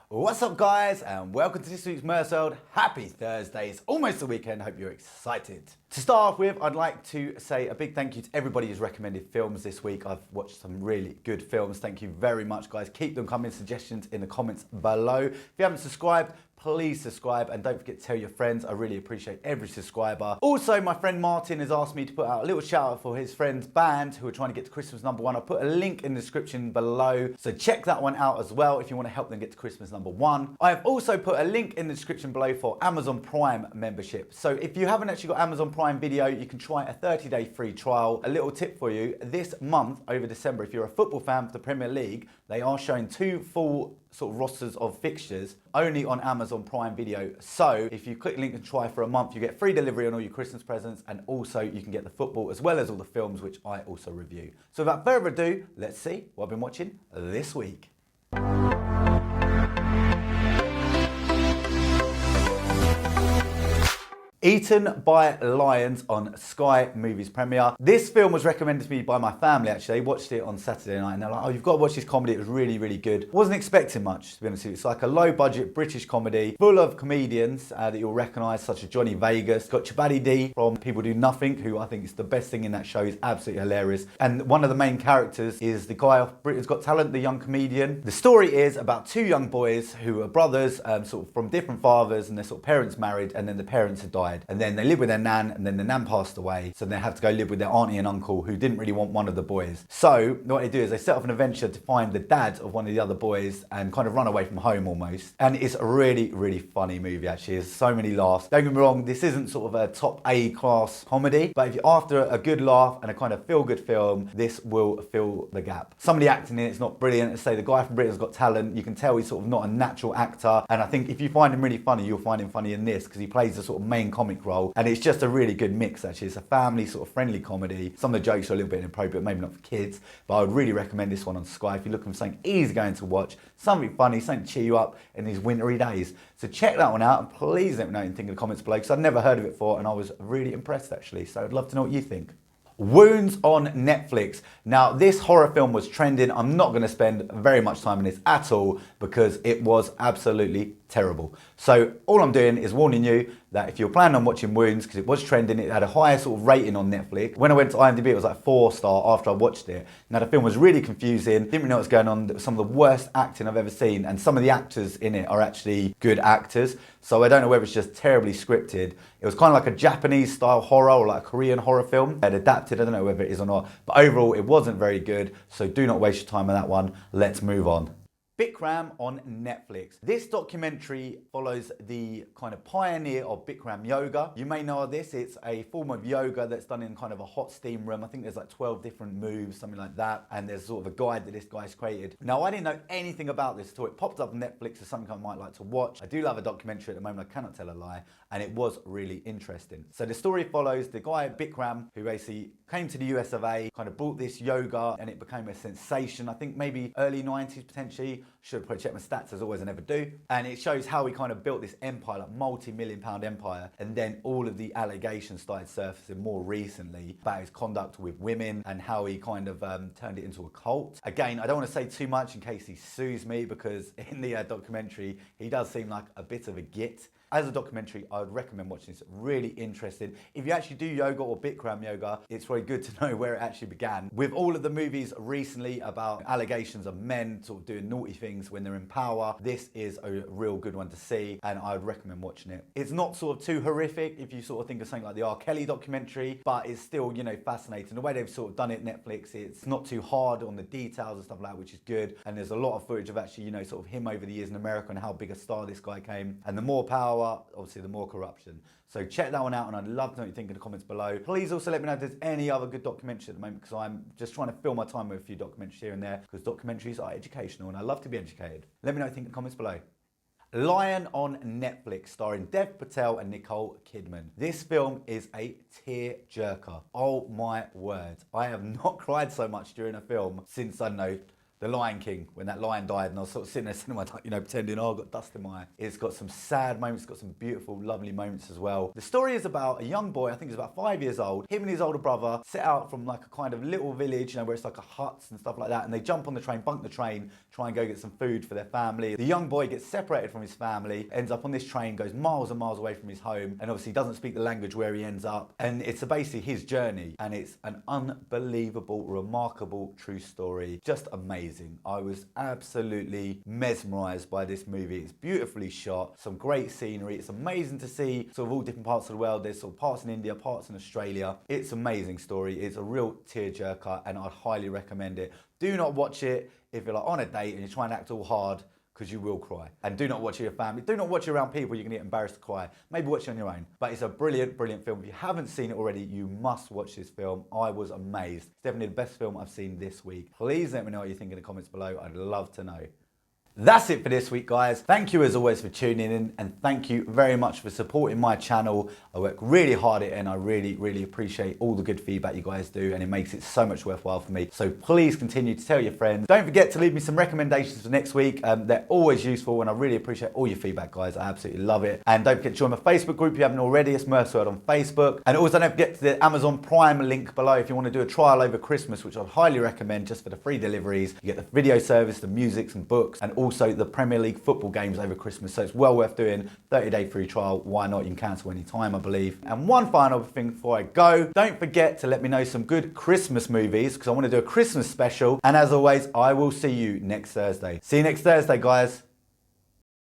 What's up guys, and welcome to this week's Merce World. Happy Thursday, it's almost the weekend, hope you're excited. To start off with, I'd like to say a big thank you to everybody who's recommended films this week. I've watched some really good films, thank you very much guys. Keep them coming, suggestions in the comments below. If you haven't subscribed, please subscribe and don't forget to tell your friends. I really appreciate every subscriber. Also, my friend Martin has asked me to put out a little shout out for his friend's band who are trying to get to Christmas #1. I'll put a link in the description below, so check that one out as well if you want to help them get to Christmas #1. I have also put a link in the description below for Amazon Prime membership. So if you haven't actually got Amazon Prime Video, you can try a 30-day free trial. A little tip for you, this month over December, if you're a football fan for the Premier League, they are showing 2 full sort of rosters of fixtures only on Amazon Prime Video. So if you click the link and try for a month, you get free delivery on all your Christmas presents, and also you can get the football as well as all the films, which I also review. So without further ado, let's see what I've been watching this week. Eaten by Lions on Sky Movies premiere. This film was recommended to me by my family actually. They watched it on Saturday night and they're like, oh, you've got to watch this comedy, it was really, really good. Wasn't expecting much, to be honest with you. It's like a low budget British comedy full of comedians that you'll recognise, such as Johnny Vegas. It's got Chabadi D from People Do Nothing, who I think is the best thing in that show. He's absolutely hilarious. And one of the main characters is the guy off Britain's Got Talent, the young comedian. The story is about 2 young boys who are brothers, sort of from different fathers, and their sort of parents married, and then the parents had died. And then they lived with their nan, and then the nan passed away, so they had to go live with their auntie and uncle who didn't really want one of the boys. So what they do is they set off an adventure to find the dad of one of the other boys and kind of run away from home almost. And it's a really, really funny movie actually. There's so many laughs. Don't get me wrong, this isn't sort of a top A class comedy, but if you're after a good laugh and a kind of feel-good film, this will fill the gap. Some of the acting in it's not brilliant. Let's say the guy from Britain's Got Talent, you can tell he's sort of not a natural actor, and I think if you find him really funny, you'll find him funny in this because he plays the sort of main comic role. And it's just a really good mix actually. It's a family sort of friendly comedy. Some of the jokes are a little bit inappropriate, maybe not for kids, but I would really recommend this one on Sky if you're looking for something easy going to watch, something funny, something to cheer you up in these wintry days. So check that one out, and please let me know what you think in the comments below, because I'd never heard of it before and I was really impressed actually, so I'd love to know what you think. Wounds on Netflix. Now this horror film was trending. I'm not going to spend very much time on this at all because it was absolutely terrible. So all I'm doing is warning you that if you're planning on watching Wounds, because it was trending, it had a higher sort of rating on Netflix. When I went to IMDb, it was like 4-star after I watched it. Now the film was really confusing, didn't really know what was going on. There was some of the worst acting I've ever seen, and some of the actors in it are actually good actors. So I don't know whether it's just terribly scripted. It was kind of like a Japanese style horror or like a Korean horror film. They'd adapted, I don't know whether it is or not, but overall it wasn't very good. So do not waste your time on that one. Let's move on. Bikram on Netflix. This documentary follows the kind of pioneer of Bikram yoga. You may know of this. It's a form of yoga that's done in kind of a hot steam room. I think there's like 12 different moves, something like that. And there's sort of a guide that this guy's created. Now, I didn't know anything about this until it popped up on Netflix as something I might like to watch. I do love a documentary at the moment, I cannot tell a lie. And it was really interesting. So the story follows the guy Bikram, who basically came to the US of A, kind of brought this yoga and it became a sensation. I think maybe early 90s potentially. Should probably check my stats as always, I never do. And it shows how he kind of built this empire, like multi-million-pound empire. And then all of the allegations started surfacing more recently about his conduct with women and how he kind of turned it into a cult. Again, I don't want to say too much in case he sues me, because in the documentary, he does seem like a bit of a git. As a documentary, I would recommend watching this. Really interesting. If you actually do yoga or Bikram yoga, it's very good to know where it actually began. With all of the movies recently about allegations of men sort of doing naughty things when they're in power, this is a real good one to see, and I would recommend watching it. It's not sort of too horrific if you sort of think of something like the R. Kelly documentary, but it's still, you know, fascinating. The way they've sort of done it, Netflix, it's not too hard on the details and stuff like that, which is good. And there's a lot of footage of actually, you know, sort of him over the years in America and how big a star this guy came. And the more power, obviously the more corruption. So check that one out, and I'd love to know what you think in the comments below. Please also let me know if there's any other good documentaries at the moment, because I'm just trying to fill my time with a few documentaries here and there, because documentaries are educational and I love to be educated. Let me know what you think in the comments below. Lion on Netflix, starring Dev Patel and Nicole Kidman. This film is a tear-jerker. Oh my word. I have not cried so much during a film since, I don't know, The Lion King, when that lion died, and I was sort of sitting there, cinema, you know, pretending, oh, I've got dust in my eye. It's got some sad moments, it's got some beautiful, lovely moments as well. The story is about a young boy, I think he's about 5 years old. Him and his older brother set out from like a kind of little village, you know, where it's like a huts and stuff like that, and they jump on the train, bunk the train, try and go get some food for their family. The young boy gets separated from his family, ends up on this train, goes miles and miles away from his home, and obviously doesn't speak the language where he ends up. And it's basically his journey, and it's an unbelievable, remarkable, true story. Just amazing. I was absolutely mesmerised by this movie. It's beautifully shot, some great scenery. It's amazing to see sort of all different parts of the world. There's sort of parts in India, parts in Australia. It's an amazing story. It's a real tearjerker, and I'd highly recommend it. Do not watch it if you're like on a date and you're trying to act all hard, because you will cry. And do not watch it with your family. Do not watch it around people you're gonna get embarrassed to cry. Maybe watch it on your own. But it's a brilliant, brilliant film. If you haven't seen it already, you must watch this film. I was amazed. It's definitely the best film I've seen this week. Please let me know what you think in the comments below. I'd love to know. That's it for this week, guys. Thank you as always for tuning in, and thank you very much for supporting my channel. I work really hard at it, and I really, really appreciate all the good feedback you guys do, and it makes it so much worthwhile for me. So please continue to tell your friends. Don't forget to leave me some recommendations for next week. They're always useful, and I really appreciate all your feedback, guys. I absolutely love it. And don't forget to join my Facebook group if you haven't already. It's Merseworld on Facebook. And also don't forget to the Amazon Prime link below if you want to do a trial over Christmas, which I'd highly recommend just for the free deliveries. You get the video service, the music, and books, and also the Premier League football games over Christmas, so it's well worth doing. 30-day free trial, why not? You can cancel any time, I believe. And one final thing before I go, don't forget to let me know some good Christmas movies, because I want to do a Christmas special. And as always, I will see you next Thursday. See you next Thursday, guys.